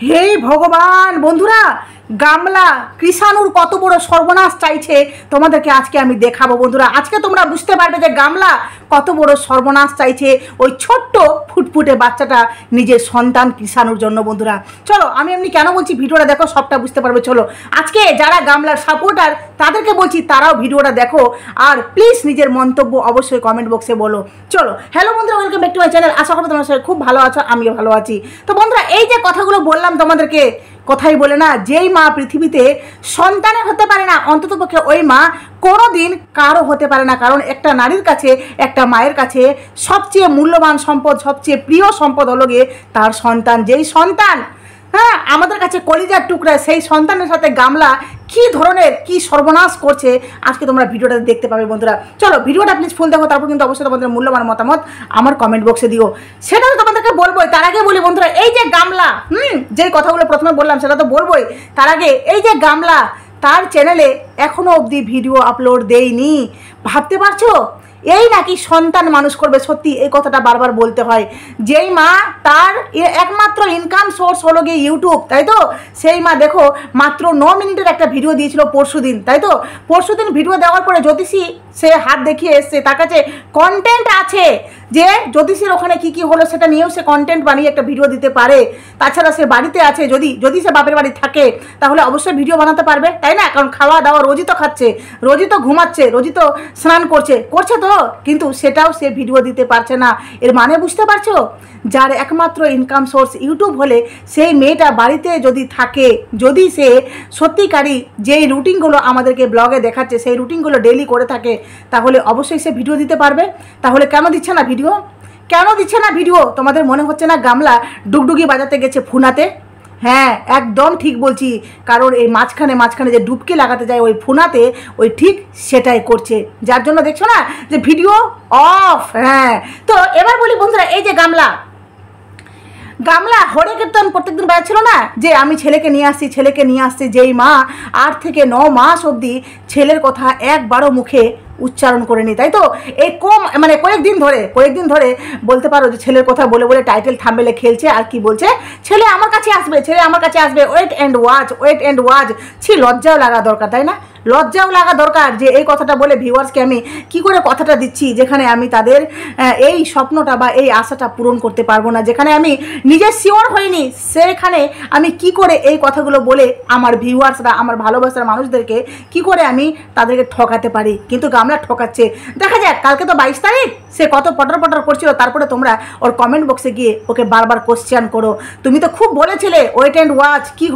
হে ভগবান বন্ধুরা, গামলা কৃষাণুর কত বড় সর্বনাশ চাইছে তোমাদেরকে আজকে আমি দেখাবো। বন্ধুরা, আজকে তোমরা বুঝতে পারবে যে গামলা কত বড় সর্বনাশ চাইছে ওই ছোট্ট ফুটফুটে বাচ্চাটা নিজের সন্তান কৃষাণুর জন্য। বন্ধুরা চলো, আমি এমনি কেন বলছি ভিডিওটা দেখো, সবটা বুঝতে পারবে। চলো, আজকে যারা গামলার সাপোর্টার তাদেরকে বলছি তারাও ভিডিওটা দেখো, আর প্লিজ নিজের মন্তব্য অবশ্যই কমেন্ট বক্সে বলো। চলো, হ্যালো বন্ধুরা, welcome back to my channel. আশা করি তোমার সবাই খুব ভালো আছো, আমিও ভালো আছি। তো বন্ধুরা, এই যে কথাগুলো বললাম তোমাদেরকে, কথাই বলে না, যেই মা পৃথিবীতে সন্তানের হতে পারে না, অন্ততপক্ষে ওই মা কোনো দিন কারো হতে পারে না। কারণ একটা নারীর কাছে, একটা মায়ের কাছে সবচেয়ে মূল্যবান সম্পদ, সবচেয়ে প্রিয় সম্পদ হলো গিয়ে তার সন্তান। যেই সন্তান আমাদের কাছে কলিজার টুকরা, সেই সন্তানের সাথে গামলা কী ধরনের কী সর্বনাশ করছে আজকে তোমরা ভিডিওটা দেখতে পাবে। বন্ধুরা চলো, ভিডিওটা প্লিজ ফুল দেখো, তারপর কিন্তু অবশ্যই তোমাদের মূল্যবান মতামত আমার কমেন্ট বক্সে দিও, সেটা তো তোমাদেরকে বলবোই। তার আগে বলি বন্ধুরা, এই যে গামলা যে কথাগুলো প্রথমে বললাম সেটা তো বলবোই, তার আগে এই যে গামলা তার চ্যানেলে এখনও অবধি ভিডিও আপলোড দেয়নি। ভাবতে পারছো এই নাকি সন্তান মানুষ করবে? সত্যি এই কথাটা বারবার বলতে হয়। যেই মা তার একমাত্র ইনকাম সোর্স হলো গিয়ে ইউটিউব, তাই তো, সেই মা দেখো মাত্র 9 মিনিটের একটা ভিডিও দিয়েছিল পরশুদিন, তাই তো। পরশুদিন ভিডিও দেওয়ার পরে জ্যোতিষী সে হাত দেখিয়ে এসছে, তার কাছে কন্টেন্ট আছে যে জ্যোতিষীর ওখানে কী কী হলো সেটা নিয়েও সে কন্টেন্ট বানিয়ে একটা ভিডিও দিতে পারে। তাছাড়া সে বাড়িতে আছে, যদি সে বাপের বাড়ি থাকে তাহলে অবশ্যই ভিডিও বানাতে পারবে, তাই না? কারণ খাওয়া দাওয়া রোজই তো খাচ্ছে, রোজই তো ঘুমাচ্ছে, রোজই তো স্নান করছে তো, কিন্তু সেটাও সে ভিডিও দিতে পারছে না। এর মানে বুঝতে পারছো? যার একমাত্র ইনকাম সোর্স ইউটিউব হলে সেই মেয়েটা বাড়িতে যদি থাকে, যদি সে সত্যিকারই যেই রুটিনগুলো আমাদেরকে ব্লগে দেখাচ্ছে সেই রুটিনগুলো ডেইলি করে থাকে, তাহলে অবশ্যই সে ভিডিও দিতে পারবে। তাহলে কেন দিচ্ছে না ভিডিও? কেন দিচ্ছে না ভিডিও? তোমাদের মনে হচ্ছে না গামলা ডুগডুগি বাজাতে গেছে ফুনাতে? হ্যাঁ, একদম ঠিক বলছি। কারণ এই মাঝখানে যে ডুবকি লাগাতে যায় ওই ফুনাতে, ওই ঠিক সেটাই করছে, যার জন্য দেখছো না যে ভিডিও অফ। হ্যাঁ, তো এবার বলি বন্ধুরা, এই যে গামলা হরে কীর্তন প্রত্যেকদিন বেড়াচ্ছিল না যে আমি ছেলেকে নিয়ে আসছি, যেই মা 8 থেকে 9 মাস অবধি ছেলের কথা একবারও মুখে উচ্চারণ করেনি, তাই তো। এই কয়েকদিন ধরে বলতে পারো যে ছেলের কথা বলে বলে টাইটেল থাম্বনেলে খেলছে। আর কি বলছে? ছেলে আমার কাছে আসবে, ওয়েট অ্যান্ড ওয়াচ। লজ্জাও লাগা দরকার, তাই না? লজ্জাও লাগা দরকার যে এই কথাটা বলে ভিউয়ার্সকে আমি কি করে কথাটা দিচ্ছি, যেখানে আমি তাদের এই স্বপ্নটা বা এই আশাটা পূরণ করতে পারবো না, যেখানে আমি নিজে শিওর হইনি, সেখানে আমি কি করে এই কথাগুলো বলে আমার ভিউয়ার্সরা, আমার ভালোবাসার মানুষদেরকে কি করে আমি তাদেরকে ঠকাতে পারি। কিন্তু গামলা ঠকাচ্ছে। দেখা যাক, কালকে তো 22 তারিখ, সে কত পটর করছিল। তারপরে তোমরা ওর কমেন্ট বক্সে গিয়ে ওকে বারবার কোশ্চেন করো, তুমি তো খুব বলেছিলে ওয়েট অ্যান্ড ওয়াচ। কি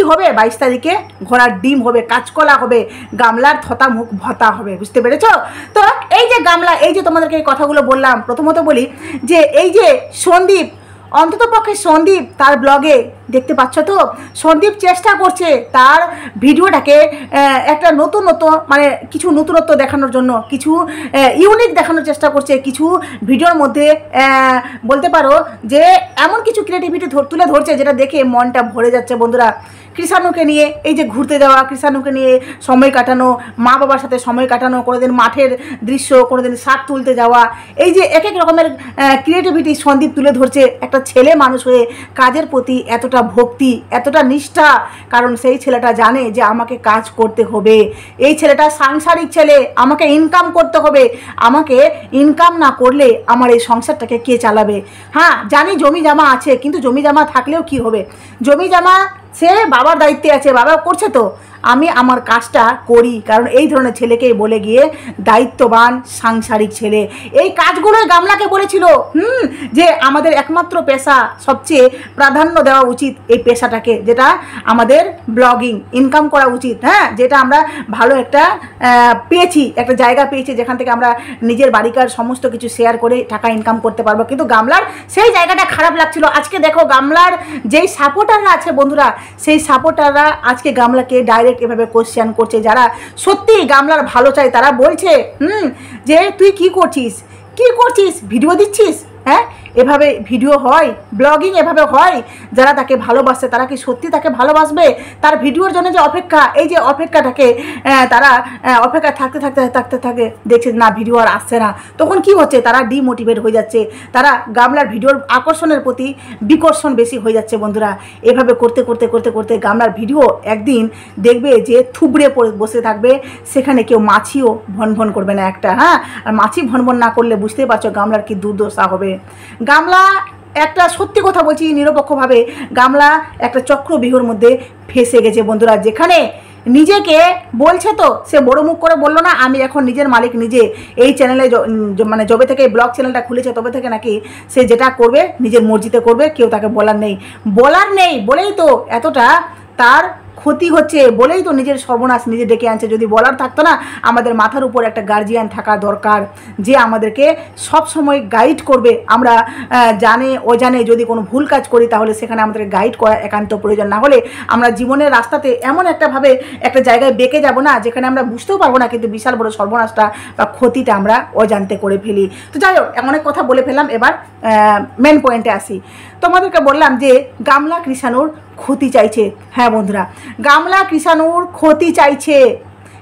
হবে 22 তারিখে? ঘোড়ার ডিম হবে, কাঁচকলা হবে, গামলার থতা মুখ ভতা হবে। বুঝতে পেরেছ? তো এই যে গামলা, এই যে তোমাদেরকে এই কথাগুলো বললাম, প্রথমত বলি যে এই যে সন্দীপ, অন্ততপক্ষে সন্দীপ তার ব্লগে দেখতে পাচ্ছ তো, সন্দীপ চেষ্টা করছে তার ভিডিওটাকে একটা কিছু নতুনত্ব দেখানোর জন্য, কিছু ইউনিক দেখানোর চেষ্টা করছে। কিছু ভিডিওর মধ্যে বলতে পারো যে এমন কিছু ক্রিয়েটিভিটি তুলে ধরছে যেটা দেখে মনটা ভরে যাচ্ছে। বন্ধুরা, কৃষাণুকে নিয়ে এই যে ঘুরতে যাওয়া, কৃষাণুকে নিয়ে সময় কাটানো, মা বাবার সাথে সময় কাটানো, কোনোদিন মাঠের দৃশ্য, কোনোদিন শাক তুলতে যাওয়া, এই যে এক রকমের ক্রিয়েটিভিটি সন্দীপ তুলে ধরছে। একটা ছেলে মানুষ হয়ে কাজের প্রতি এতটা ভক্তি, এতটা নিষ্ঠা, কারণ সেই ছেলেটা জানে যে আমাকে কাজ করতে হবে। এই ছেলেটা সাংসারিক ছেলে, আমাকে ইনকাম করতে হবে। আমাকে ইনকাম না করলে আমার এই সংসারটাকে কে চালাবে? হ্যাঁ জানি জমি জমা আছে, কিন্তু জমি জমা থাকলেও কি হবে? জমি জমা সে বাবার দায়িত্বে আছে, বাবা করছে, তো আমি আমার কাজটা করি। কারণ এই ধরনের ছেলেকেই বলে গিয়ে দায়িত্ববান সাংসারিক ছেলে। এই কাজগুলোই গামলাকে বলেছিল যে আমাদের একমাত্র পেশা, সবচেয়ে প্রাধান্য দেওয়া উচিত এই পেশাটাকে, যেটা আমাদের ব্লগিং, ইনকাম করা উচিত। হ্যাঁ, যেটা আমরা ভালো একটা একটা জায়গা পেয়েছি যেখান থেকে আমরা নিজের বাড়িকার সমস্ত কিছু শেয়ার করে টাকা ইনকাম করতে পারবো। কিন্তু গামলার সেই জায়গাটা খারাপ লাগছিল। আজকে দেখো গামলার যেই সাপোর্টাররা আছে বন্ধুরা, সেই সাপোর্টাররা আজকে গামলাকে ডাইরেক্ট এভাবে কোশ্চেন করছে। যারা সত্যি গামলার ভালো চায় তারা বলছে যে তুই কি করছিস, ভিডিও দিচ্ছিস, হ্যাঁ এভাবে ভিডিও হয়, ব্লগিং এভাবে হয়? যারা তাকে ভালোবাসে তারা কি সত্যি তাকে ভালোবাসবে? তার ভিডিওর জন্য যে অপেক্ষা, এই যে অপেক্ষাটাকে তারা অপেক্ষা থাকতে থাকতে থাকতে থাকে, দেখছে না ভিডিও আর আসছে না, তখন কি হচ্ছে? তারা ডিমোটিভেট হয়ে যাচ্ছে, তারা গামলার ভিডিওর আকর্ষণের প্রতি বিকর্ষণ বেশি হয়ে যাচ্ছে বন্ধুরা। এভাবে করতে করতে করতে করতে গামলার ভিডিও একদিন দেখবে যে থুবড়ে পড়ে বসে থাকবে, সেখানে কেউ মাছিও ভনভন করবে না একটা। হ্যাঁ, আর মাছি ভনভন না করলে বুঝতেই পারছো গামলার কি দুর্দশা হবে। গামলা একটা সত্যি কথা বলছি নিরপেক্ষভাবে, গামলা একটা চক্রবিহুর মধ্যে ফেসে গেছে বন্ধুরা, যেখানে নিজেকে বলছে তো সে বড় মুখ করে বললো না আমি এখন নিজের মালিক নিজে, এই চ্যানেলে মানে যবে থেকে ব্লগ চ্যানেলটা খুলেছে তবে থেকে নাকি সে যেটা করবে নিজের মর্জিতে করবে, কেউ তাকে বলার নেই বলেই তো এতটা তার ক্ষতি হচ্ছে, বলেই তো নিজের সর্বনাশ নিজে ডেকে আনছে। যদি বলার থাকতো না, আমাদের মাথার উপর একটা গার্জিয়ান থাকা দরকার যে আমাদেরকে সব সময় গাইড করবে। আমরা জানে অজানে যদি কোনো ভুল কাজ করি তাহলে সেখানে আমাদেরকে গাইড করা একান্ত প্রয়োজন, না হলে আমরা জীবনের রাস্তাতে এমন একটাভাবে একটা জায়গায় বেঁকে যাব না যেখানে আমরা বুঝতেও পারবো না, কিন্তু বিশাল বড় সর্বনাশটা বা ক্ষতিটা আমরা অজান্তে করে ফেলি। তো যাই হোক, অনেক কথা বলে ফেললাম, এবার মেন পয়েন্টে আসি। তোমাদেরকে বললাম যে গামলা কৃষাণুর ক্ষতি চাইছে। হ্যাঁ বন্ধুরা, গামলা কৃষাণুর ক্ষতি চাইছে।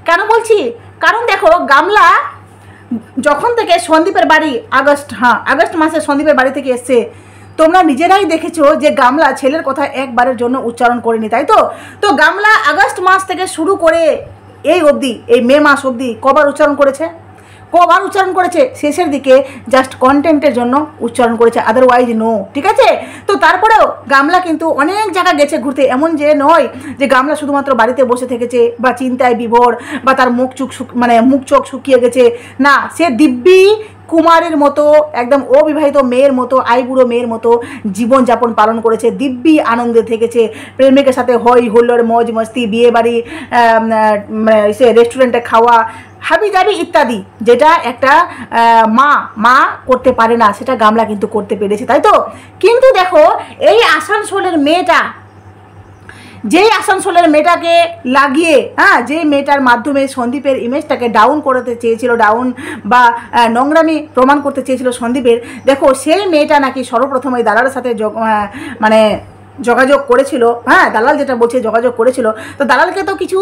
কেন বলছি? কারণ দেখো, গামলা যখন থেকে সন্দীপের বাড়ি আগস্ট মাসে সন্দীপের বাড়ি থেকে এসছে, তোমরা নিজেরাই দেখেছো যে গামলা ছেলের কথা একবারের জন্য উচ্চারণ করেনি, তাই তো? তো গামলা আগস্ট মাস থেকে শুরু করে এই অবধি, এই মে মাস অবধি কবার উচ্চারণ করেছে? শেষের দিকে জাস্ট কন্টেন্টের জন্য উচ্চারণ করেছে, আদারওয়াইজ নো। ঠিক আছে? তো তারপরেও গামলা কিন্তু অনেক জায়গা গেছে ঘুরতে, এমন যে নয় যে গামলা শুধুমাত্র বাড়িতে বসে থেকেছে বা চিন্তায় বিভোর বা তার মুখ চোখ শুকিয়ে গেছে। না, সে দিব্যি কুমারের মতো, একদম অবিবাহিত মেয়ের মতো, আইবুড়ো মেয়ের মতো জীবনযাপন পালন করেছে, দিব্যি আনন্দে থেকেছে, প্রেমিকের সাথে হই হুল্লোড় মজ মস্তি, বিয়ে বাড়ি, সে রেস্টুরেন্টে খাওয়া, হাবি জাবি ইত্যাদি, যেটা একটা মা করতে পারে না, সেটা গামলা কিন্তু করতে পেরেছে, তাই তো? কিন্তু দেখো, এই আসানসোলের মেয়েটাকে লাগিয়ে, যে মেয়েটার মাধ্যমে সন্দীপের ইমেজটাকে ডাউন করতে চেয়েছিল, ডাউন বা নোংরামি প্রমাণ করতে চেয়েছিল সন্দীপের, দেখো সেই মেয়েটা নাকি সর্বপ্রথম ওই দালালের সাথে যোগাযোগ করেছিল। দালাল যেটা বলছে যোগাযোগ করেছিল, তো দালালকে তো কিছু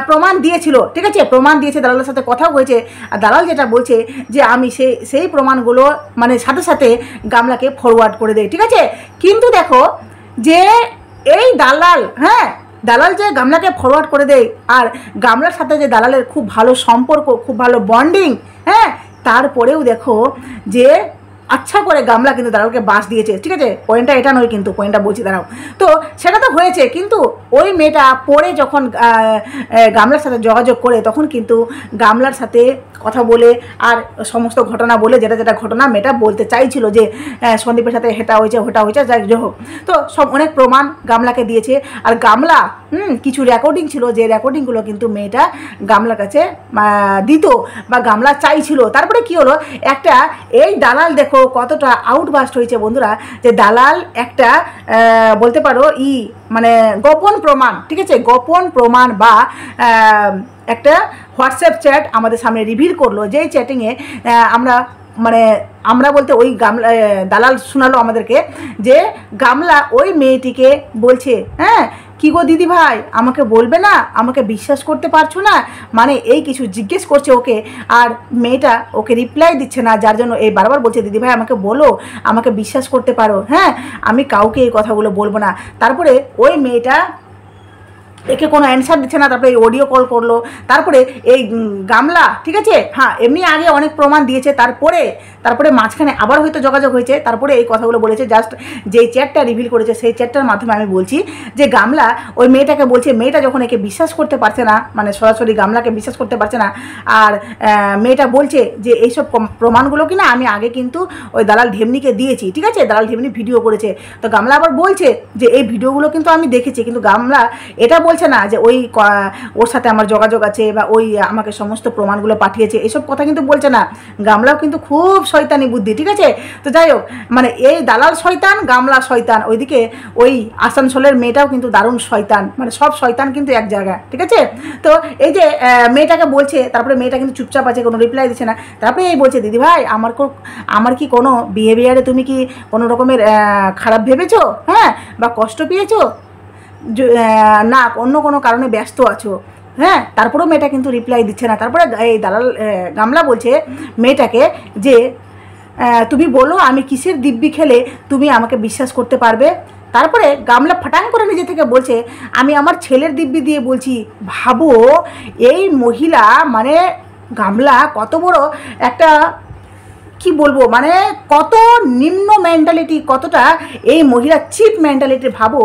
প্রমাণ দিয়েছিল, ঠিক আছে? প্রমাণ দিয়েছে, দালালের সাথে কথাও হয়েছে, আর দালাল যেটা বলছে যে আমি সেই প্রমাণগুলো সাথে সাথে গামলাকে ফরওয়ার্ড করে দেয়, ঠিক আছে? কিন্তু দেখো যে এই দালাল যে গামলাকে ফরওয়ার্ড করে দেয়, আর গামলার সাথে যে দালালের খুব ভালো সম্পর্ক, খুব ভালো বন্ডিং, তারপরেও দেখো যে আচ্ছা করে গামলা কিন্তু দালালকে বাস দিয়েছে, ঠিক আছে? পয়েন্টটা এটা নয়, কিন্তু পয়েন্টটা বলছি, দাঁড়াও। তো সেটা তো হয়েছে, কিন্তু ওই মেয়েটা পরে যখন গামলার সাথে যোগাযোগ করে, তখন কিন্তু গামলার সাথে কথা বলে আর সমস্ত ঘটনা বলে, যেটা ঘটনা মেয়েটা বলতে চাইছিল যে সন্দীপের সাথে হেটা হয়েছে হোটা হয়েছে, যাই হোক, তো সব অনেক প্রমাণ গামলাকে দিয়েছে। আর গামলা কিছু রেকর্ডিং ছিল, যে রেকর্ডিংগুলো কিন্তু মেয়েটা গামলার কাছে দিত বা গামলা চাইছিল। তারপরে কি হলো, এই দালাল দেখো কতটা আউটবাস্ট হয়েছে বন্ধুরা, যে দালাল একটা বলতে পারো গোপন প্রমাণ, ঠিক আছে? গোপন প্রমাণ বা একটা হোয়াটসঅ্যাপ চ্যাট আমাদের সামনে রিভিল করলো, যেই চ্যাটিংয়ে আমরা বলতে ওই দালাল শোনালো আমাদেরকে যে গামলা ওই মেয়েটিকে বলছে, কি গো দিদি ভাই, আমাকে বলবে না, আমাকে বিশ্বাস করতে পারছো না, এই কিছু জিজ্ঞেস করছে ওকে, আর মেয়েটা ওকে রিপ্লাই দিচ্ছে না, যার জন্য এই বারবার বলছে দিদি ভাই আমাকে বলো, আমাকে বিশ্বাস করতে পারো, আমি কাউকে এই কথাগুলো বলবো না। তারপরে ওই মেয়েটা একে কোনো অ্যান্সার দিচ্ছে না, তারপরে অডিও কল করলো, তারপরে এই গামলা, ঠিক আছে, এমনি আগে অনেক প্রমাণ দিয়েছে, তারপরে মাঝখানে আবার হয়তো যোগাযোগ হয়েছে, তারপরে এই কথাগুলো বলেছে। জাস্ট যেই চ্যাটটা রিভিল করেছে সেই চ্যাটটার মাধ্যমে আমি বলছি যে গামলা ওই মেয়েটাকে বলছে, মেয়েটা যখন একে বিশ্বাস করতে পারছে না, সরাসরি গামলাকে বিশ্বাস করতে পারছে না, আর মেয়েটা বলছে যে এইসব প্রমাণগুলো কিনা আমি আগে কিন্তু ওই দালাল ঢেমনিকে দিয়েছি, ঠিক আছে? দালাল ঢেমনি ভিডিও করেছে, তো গামলা আবার বলছে যে এই ভিডিওগুলো কিন্তু আমি দেখেছি, কিন্তু গামলা এটা বলছে বলছে না যে ওর সাথে আমার যোগাযোগ আছে বা ওই আমাকে সমস্ত প্রমাণগুলো পাঠিয়েছে, এসব কথা কিন্তু বলছে না। গামলাও কিন্তু খুব শয়তানি বুদ্ধি, ঠিক আছে। তো যাই হোক, মানে এই দালাল শয়তান, গামলা শয়তান, ওইদিকে ওই আসানসোলের মেয়েটাও কিন্তু দারুণ শয়তান, মানে সব শয়তান কিন্তু এক জায়গায়, ঠিক আছে। তো এই যে মেয়েটাকে বলছে, তারপরে মেয়েটা কিন্তু চুপচাপ আছে, কোনো রিপ্লাই দিচ্ছে না। তারপরে এই বলছে, দিদি ভাই আমার কি কোনো বিহেভিয়ারে তুমি কি কোনো রকমের খারাপ ভেবেছো, হ্যাঁ, বা কষ্ট পেয়েছো, না অন্য কোনো কারণে ব্যস্ত আছো, হ্যাঁ। তারপরেও মেয়েটা কিন্তু রিপ্লাই দিচ্ছে না। তারপরে এই দালাল গামলা বলছে মেয়েটাকে যে তুমি বলো আমি কিসের দিব্যি খেলে তুমি আমাকে বিশ্বাস করতে পারবে। তারপরে গামলা ফাটাং করে নিজে থেকে বলছে আমি আমার ছেলের দিব্যি দিয়ে বলছি। ভাবো এই মহিলা, মানে গামলা কত বড় একটা, কি বলবো, মানে কত নিম্ন মেন্টালিটি, কতটা এই মহিলা চিপ মেন্টালিটি। ভাবো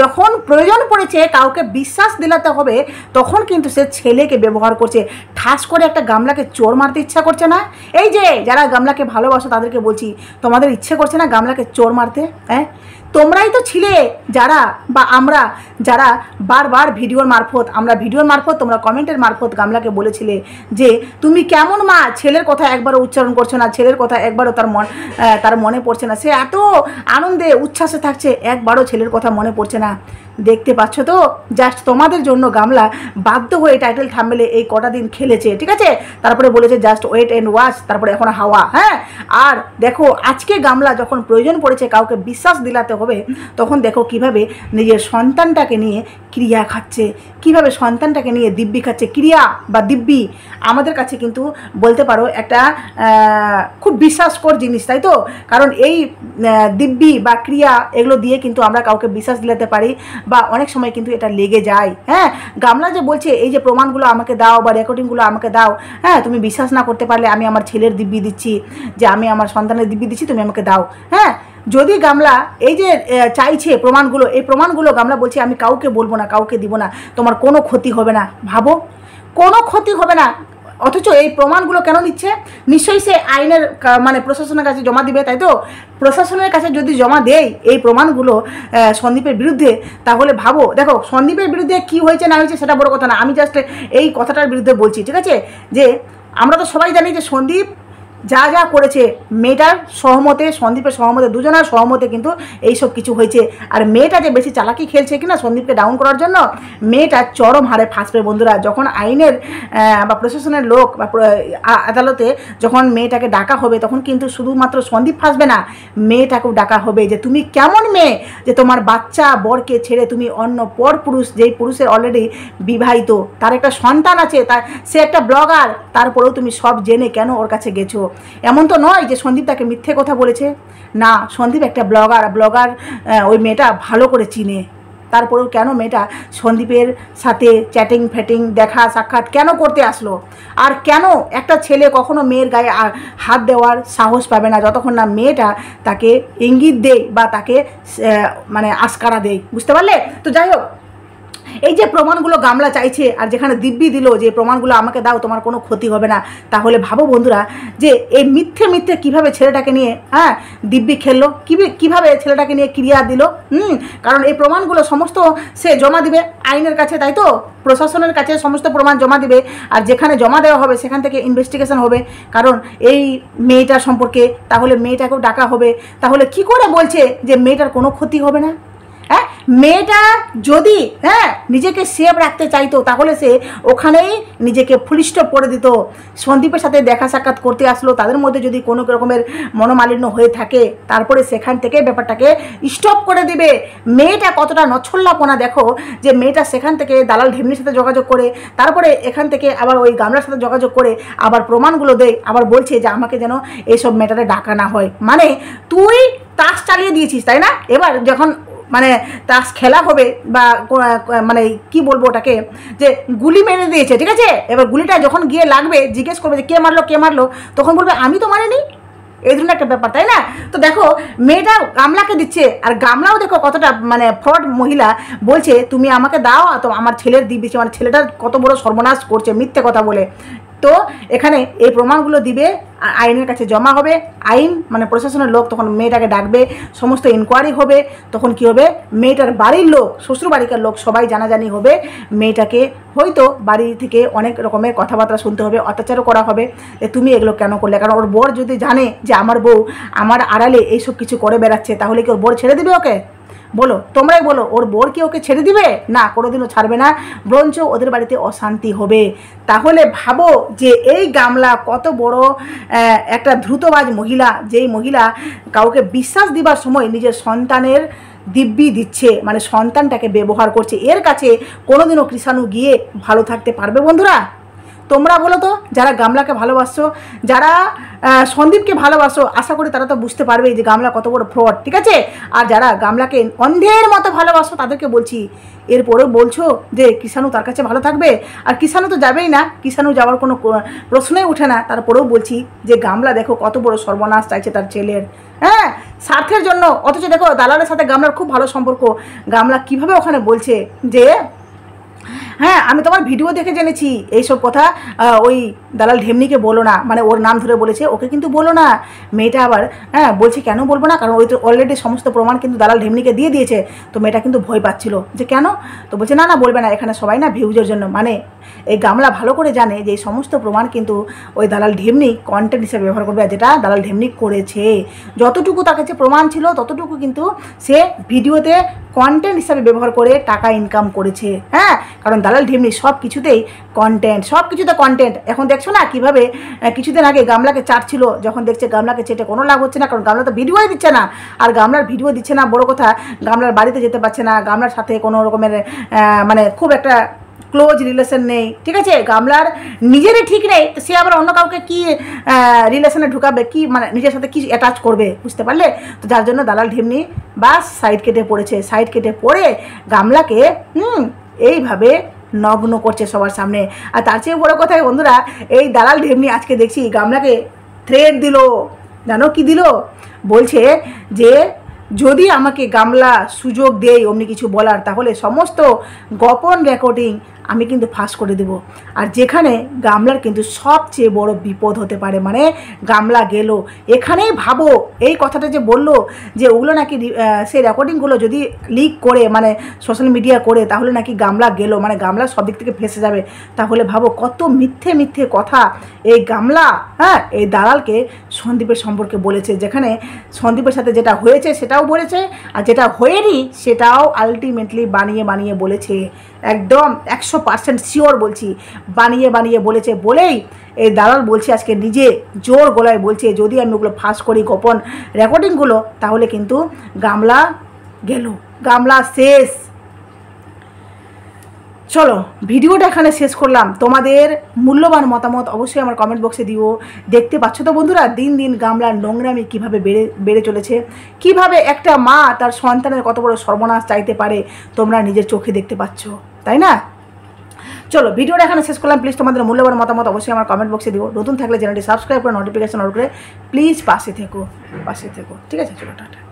যখন প্রয়োজন পড়েছে কাউকে বিশ্বাস দিলাতে হবে, তখন কিন্তু সে ছেলেকে ব্যবহার করছে। ঠাস করে একটা গামলাকে চোর মারতে ইচ্ছা করছে না? এই যে যারা গামলাকে ভালোবাসো তাদেরকে বলছি, তোমাদের ইচ্ছে করছে না গামলাকে চোর মারতে? হ্যাঁ, তোমরাই তো ছিলে যারা, বা আমরা যারা বারবার ভিডিওর মারফত তোমরা কমেন্টের মারফত গামলাকে বলেছিলে যে তুমি কেমন মা, ছেলের কথা একবারও উচ্চারণ করছো না, ছেলের কথা একবারও তার মনে পড়ছে না, সে এত আনন্দে উচ্ছ্বাসে থাকছে, একবারও ছেলের কথা মনে পড়ছে না। দেখতে পাচ্ছ তো, জাস্ট তোমাদের জন্য গামলা বাধ্য হয়ে টাইটেল থাম্বনেলে এই কটা দিন খেলেছে, ঠিক আছে। তারপরে বলেছে জাস্ট ওয়েট অ্যান্ড ওয়াচ, তারপরে এখন হাওয়া, হ্যাঁ। আর দেখো আজকে গামলা যখন প্রয়োজন পড়েছে কাউকে বিশ্বাস দিলাতে হবে, তখন দেখো কিভাবে নিজের সন্তানটাকে নিয়ে ক্রিয়া খাচ্ছে, কিভাবে সন্তানটাকে নিয়ে দিব্যি খাচ্ছে। ক্রিয়া বা দিব্যি আমাদের কাছে কিন্তু বলতে পারো একটা খুব বিশ্বাসকর জিনিস, তাই তো। কারণ এই দিব্যি বা ক্রিয়া এগুলো দিয়ে কিন্তু আমরা কাউকে বিশ্বাস দিলাতে পারি, বা অনেক সময় কিন্তু এটা লেগে যায়, হ্যাঁ। গামলা যে বলছে এই যে প্রমাণগুলো আমাকে দাও বা রেকর্ডিংগুলো আমাকে দাও, হ্যাঁ, তুমি বিশ্বাস না করতে পারলে আমি আমার ছেলের দিব্যি দিচ্ছি, যে আমি আমার সন্তানের দিব্যি দিচ্ছি, তুমি আমাকে দাও, হ্যাঁ। যদি গামলা এই যে চাইছে প্রমাণগুলো, এই প্রমাণগুলো গামলা বলছে আমি কাউকে বলবো না, কাউকে দিব না, তোমার কোনো ক্ষতি হবে না। ভাবো, কোনো ক্ষতি হবে না, অথচ এই প্রমাণগুলো কেন নিচ্ছে? নিশ্চয়ই সে আইনের মানে প্রশাসনের কাছে জমা দিবে, তাই তো। প্রশাসনের কাছে যদি জমা দেয় এই প্রমাণগুলো সন্দীপের বিরুদ্ধে, তাহলে ভাবো, দেখো সন্দীপের বিরুদ্ধে কি হয়েছে না হয়েছে সেটা বড় কথা না, আমি জাস্ট এই কথাটার বিরুদ্ধে বলছি, ঠিক আছে। যে আমরা তো সবাই জানি যে সন্দীপ যা যা করেছে মেয়েটার সহমতে, সন্দীপের সহমতে, দুজনের সহমতে কিন্তু এইসব কিছু হয়েছে। আর মেয়েটা যে বেশি চালাকি খেলছে কিনা সন্দীপকে ডাউন করার জন্য, মেয়েটা চরম হারে ফাঁসবে বন্ধুরা। যখন আইনের বা প্রশাসনের লোক বা আদালতে যখন মেয়েটাকে ডাকা হবে, তখন কিন্তু শুধুমাত্র সন্দীপ ফাঁসবে না, মেয়েটাকেও ডাকা হবে যে তুমি কেমন মেয়ে যে তোমার বাচ্চা বরকে ছেড়ে তুমি অন্য পর পুরুষ, যেই পুরুষের অলরেডি বিবাহিত, তার একটা সন্তান আছে, সে একটা ব্লগার, তারপরেও তুমি সব জেনে কেন ওর কাছে গেছো? এমন তো নয় যে সন্দীপ তাকে মিথ্যে কথা বলেছে, না, সন্দীপ একটা ব্লগার ওই মেয়েটা ভালো করে চিনে। তারপরেও কেন মেয়েটা সন্দীপের সাথে চ্যাটিং ফ্যাটিং দেখা সাক্ষাৎ কেন করতে আসলো? আর কেন একটা ছেলে কখনো মেয়ের গায়ে হাত দেওয়ার সাহস পাবে না যতক্ষণ না মেয়েটা তাকে ইঙ্গিত দেয় বা তাকে মানে আস্কারা দেয়, বুঝতে পারলে? তো যাই হোক, এই যে প্রমাণগুলো গামলা চাইছে আর যেখানে দিব্যি দিল যে প্রমাণগুলো আমাকে দাও, তোমার কোনো ক্ষতি হবে না, তাহলে ভাবো বন্ধুরা যে এই মিথ্যে কীভাবে ছেলেটাকে নিয়ে, হ্যাঁ, দিব্যি খেললো, কীভাবে ছেলেটাকে নিয়ে ক্রিয়া দিল। কারণ এই প্রমাণগুলো সমস্ত সে জমা দিবে আইনের কাছে, তাই তো, প্রশাসনের কাছে সমস্ত প্রমাণ জমা দিবে। আর যেখানে জমা দেওয়া হবে সেখান থেকে ইনভেস্টিগেশন হবে, কারণ এই মেয়েটার সম্পর্কে, তাহলে মেয়েটাকেও ডাকা হবে। তাহলে কি করে বলছে যে মেয়েটার কোনো ক্ষতি হবে না? হ্যাঁ, মেয়েটা যদি নিজেকে সেফ রাখতে চাইতো, তাহলে সে ওখানেই নিজেকে ফুল স্টপ করে দিত। সন্দীপের সাথে দেখা সাক্ষাৎ করতে আসলো, তাদের মধ্যে যদি কোনো রকমের মনোমালিন্য হয়ে থাকে, তারপরে সেখান থেকে ব্যাপারটাকে স্টপ করে দিবে। মেয়েটা কতটা নছল্লাপনা দেখো, যে মেয়েটা সেখান থেকে দালাল ঢেমনির সাথে যোগাযোগ করে, তারপরে এখান থেকে আবার ওই গামলার সাথে যোগাযোগ করে আবার প্রমাণগুলো দেয়, আবার বলছে যে আমাকে যেন এইসব ম্যাটারে ডাকা না হয়। মানে তুই তাস চালিয়ে দিয়েছিস, তাই না? এবার যখন মানে তাস খেলা হবে বা মানে কি বলবো ওটাকে, যে গুলি মেরে দিয়েছে, ঠিক আছে, এবার গুলিটা যখন গিয়ে লাগবে জিজ্ঞেস করবে যে কে মারলো, তখন বলবে আমি তো মারিনি, এই ধরনের একটা ব্যাপার, তাই না? তো দেখো মেয়েটা গামলাকে দিচ্ছে, আর গামলাও দেখো কতটা মানে ফ্রড মহিলা, বলছে তুমি আমাকে দাও, তো আমার ছেলের দিব্যি, আমার ছেলেটার কত বড় সর্বনাশ করছে মিথ্যে কথা বলে। তো এখানে এই প্রমাণগুলো দিবে, আইনের কাছে জমা হবে, আইন মানে প্রশাসনের লোক তখন মেয়েটাকে ডাকবে, সমস্ত ইনকোয়ারি হবে, তখন কি হবে মেয়েটার বাড়ির লোক, শ্বশুর বাড়িকার লোক সবাই জানাজানি হবে, মেয়েটাকে হয়তো বাড়ি থেকে অনেক রকমের কথাবার্তা শুনতে হবে, অত্যাচারও করা হবে যে তুমি এগুলো কেন করলে। কারণ ওর বর যদি জানে যে আমার বউ আমার আড়ালে এইসব কিছু করে বেড়াচ্ছে, তাহলে কি ওর বর ছেড়ে দেবে ওকে? বলো, তোমরাই বলো, ওর বর কি ওকে ছেড়ে দিবে? না, কোনোদিনও ছাড়বে না, বরঞ্চ ওদের বাড়িতে অশান্তি হবে। তাহলে ভাবো যে এই গামলা কত বড় একটা দ্রুতবাজ মহিলা, যেই মহিলা কাউকে বিশ্বাস দিবার সময় নিজের সন্তানের দিব্যি দিচ্ছে, মানে সন্তানটাকে ব্যবহার করছে। এর কাছে কোনোদিনও কৃষাণু গিয়ে ভালো থাকতে পারবে? বন্ধুরা তোমরা বলো তো, যারা গামলাকে ভালোবাসো, যারা সন্দীপকে ভালোবাসো, আশা করি তারা তো বুঝতে পারবে যে গামলা কত বড় ফ্রড, ঠিক আছে? আর যারা গামলাকে অন্ধের মতো ভালোবাসো তাদেরকে বলছি, এরপরেও বলছো যে কৃষাণু তার কাছে ভালো থাকবে? আর কৃষাণু তো যাবেই না, কৃষাণু যাওয়ার কোনো প্রশ্নই ওঠে না। তারপরেও বলছি যে গামলা দেখো কত বড় সর্বনাশ চাইছে তার ছেলের, হ্যাঁ, স্বার্থের জন্য। অথচ দেখো দালালের সাথে গামলার খুব ভালো সম্পর্ক। গামলা কিভাবে ওখানে বলছে যে হ্যাঁ আমি তোমার ভিডিও দেখে জেনেছি এইসব কথা, ওই দালাল ঢেমনিকে বলো না, মানে ওর নাম ধরে বলেছে, ওকে কিন্তু বলো না। মেয়েটা আবার হ্যাঁ বলছে কেন বলবো না, কারণ ওই তো অলরেডি সমস্ত প্রমাণ কিন্তু দালাল ঢেমনিকে দিয়ে দিয়েছে। তো মেয়েটা কিন্তু ভয় পাচ্ছিল যে কেন, তো বলছে না না বলবে না, এখানে সবাই না ভিউজের জন্য। মানে এই গামলা ভালো করে জানে যে এই সমস্ত প্রমাণ কিন্তু ওই দালাল ঢেমনি কন্টেন্ট হিসেবে ব্যবহার করবে, যেটা দালাল ঢেমনি করেছে। যতটুকু তার কাছে প্রমাণ ছিল ততটুকু কিন্তু সে ভিডিওতে কন্টেন্ট হিসাবে ব্যবহার করে টাকা ইনকাম করেছে, হ্যাঁ, কারণ দালাল ঢেমনি সব কিছুতেই কন্টেন্ট, সব কিছুতে কন্টেন্ট। এখন দেখছো না কীভাবে কিছুদিন আগে গামলাকে চাটছিল, যখন দেখছে গামলাকে চেটে কোনো লাভ হচ্ছে না, কারণ গামলা তো ভিডিওই দিচ্ছে না। আর গামলার ভিডিও দিচ্ছে না, বড় কথা গামলার বাড়িতে যেতে পারছে না, গামলার সাথে কোনো রকমের মানে খুব একটা ক্লোজ রিলেশন নেই, ঠিক আছে? গামলার নিজেরই ঠিক নেই, সে আবার অন্য কাউকে কি রিলেশনে ঢুকাবে, কি মানে নিজের সাথে কি অ্যাটাচ করবে, বুঝতে পারলে? তো যার জন্য দালাল ঢেমনি বাস সাইড কেটে পড়েছে, সাইড কেটে পড়ে গামলাকে এইভাবে নগ্ন করছে সবার সামনে। আর তার চেয়ে বড় কথা বন্ধুরা, এই দালাল ঢেমনি আজকে দেখছি গামলাকে থ্রেট দিল, জানো কি দিল? বলছে যে যদি আমাকে গামলা সুযোগ দেয় অমনি কিছু বলার, তাহলে সমস্ত গোপন রেকর্ডিং আমি কিন্তু ফাঁস করে দেব। আর যেখানে গামলার কিন্তু সবচেয়ে বড় বিপদ হতে পারে, মানে গামলা গেল এখানেই। ভাবো এই কথাটা যে বললো যে ওগুলো নাকি সেই রেকর্ডিংগুলো যদি লিক করে মানে সোশ্যাল মিডিয়া করে, তাহলে নাকি গামলা গেল, মানে গামলা সব দিক থেকে ফেঁসে যাবে। তাহলে ভাবো কত মিথ্যে মিথ্যে কথা এই গামলা হ্যাঁ এই দালালকে সন্দীপের সম্পর্কে বলেছে, যেখানে সন্দীপের সাথে যেটা হয়েছে সেটাও বলেছে, আর যেটা হয়নি সেটাও আলটিমেটলি বানিয়ে বানিয়ে বলেছে। একদম 100% শিওর বলছি, বানিয়ে বানিয়ে বলেছে বলেই এই দালাল বলছে আজকে নিজে জোর গলায় বলছে যদি আমি ওগুলো ফাঁস করি গোপন রেকর্ডিংগুলো, তাহলে কিন্তু গামলা গেল, গামলা শেষ। চলো ভিডিওটা এখানে শেষ করলাম। তোমাদের মূল্যবান মতামত অবশ্যই আমার কমেন্ট বক্সে দিও। দেখতে পাচ্ছ তো বন্ধুরা দিন দিন গামলার নোংরামি কীভাবে বেড়ে চলেছে, কিভাবে একটা মা তার সন্তানের কত বড় সর্বনাশ চাইতে পারে, তোমরা নিজের চোখে দেখতে পাচ্ছ, তাই না? চলো ভিডিওটা এখানে শেষ করলাম। প্লিজ তোমাদের মূল্যবান মতামত অবশ্যই আমার কমেন্ট বক্সে দিও। নতুন থাকলে চ্যানেলটি সাবস্ক্রাইব করে নোটিফিকেশন অন করে প্লিজ পাশে থেকো, ঠিক আছে? চলো টাটা।